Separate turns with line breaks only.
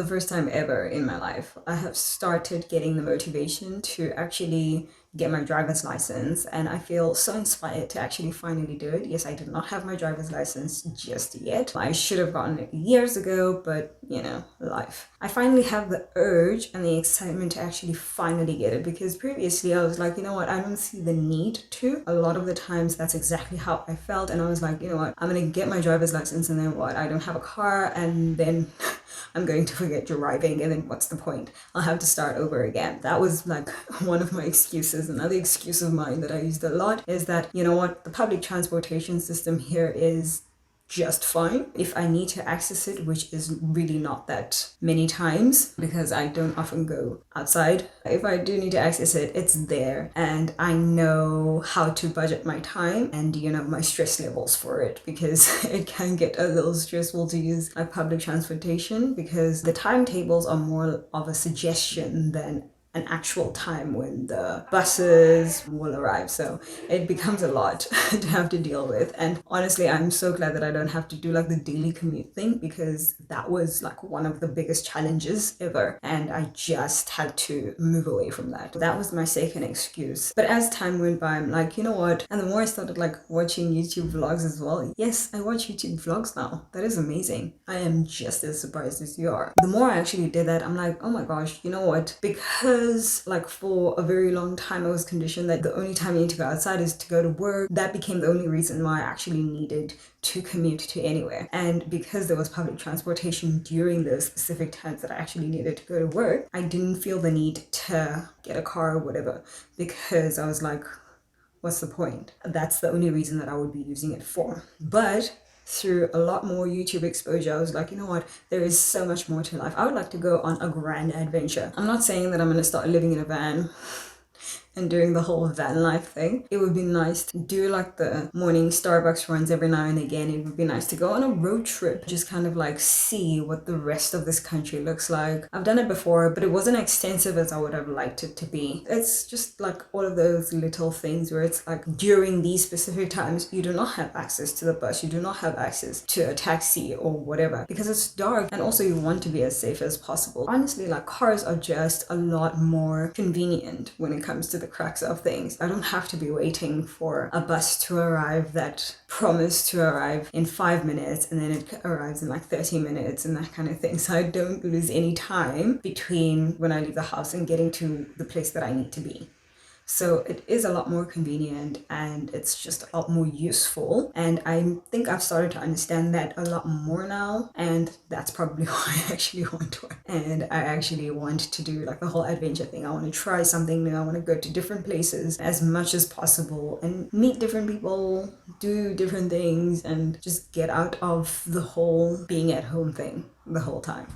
the first time ever in my life, I have started getting the motivation to actually get my driver's license, and I feel so inspired to actually finally do it. Yes, I did not have my driver's license just yet. I should have gotten it years ago, but life. I finally have the urge and the excitement to actually finally get it, because previously I was like, you know what, I don't see the need to. A lot of the times that's exactly how I felt, and I was like, you know what, I'm gonna get my driver's license and then what? I don't have a car, and then I'm going to forget driving, and then what's the point? I'll have to start over again. That was like one of my excuses. Another excuse of mine that I used a lot is that, you know what, the public transportation system here is just fine if I need to access it, which is really not that many times because I don't often go outside. If I do need to access it, it's there, and I know how to budget my time and my stress levels for it, because it can get a little stressful to use like public transportation, because the timetables are more of a suggestion than an actual time when the buses will arrive. So it becomes a lot to have to deal with. And honestly, I'm so glad that I don't have to do like the daily commute thing, because that was like one of the biggest challenges ever. And I just had to move away from that. That was my second excuse. But as time went by, I'm like, you know what? And the more I started like watching YouTube vlogs as well. Yes, I watch YouTube vlogs now. That is amazing. I am just as surprised as you are. The more I actually did that, I'm like, oh my gosh, you know what? Because like for a very long time I was conditioned that the only time you need to go outside is to go to work. That became the only reason why I actually needed to commute to anywhere. And because there was public transportation during those specific times that I actually needed to go to work, I didn't feel the need to get a car or whatever, because I was like, what's the point? That's the only reason that I would be using it for. But through a lot more YouTube exposure, I was like, you know what, there is so much more to life. I would like to go on a grand adventure. I'm not saying that I'm going to start living in a van and doing the whole van life thing. It would be nice to do like the morning Starbucks runs every now and again. It would be nice to go on a road trip, just kind of like see what the rest of this country looks like. I've done it before, but it wasn't extensive as I would have liked it to be. It's just like all of those little things where it's like during these specific times, you do not have access to the bus, you do not have access to a taxi or whatever, because it's dark, and also you want to be as safe as possible. Honestly, like cars are just a lot more convenient when it comes to the crux of things. I don't have to be waiting for a bus to arrive that promised to arrive in 5 minutes and then it arrives in like 30 minutes and that kind of thing. So I don't lose any time between when I leave the house and getting to the place that I need to be. So it is a lot more convenient, and it's just a lot more useful, and I think I've started to understand that a lot more now, and that's probably why I actually want to. And I actually want to do like the whole adventure thing. I want to try something new. I want to go to different places as much as possible and meet different people, do different things, and just get out of the whole being at home thing the whole time.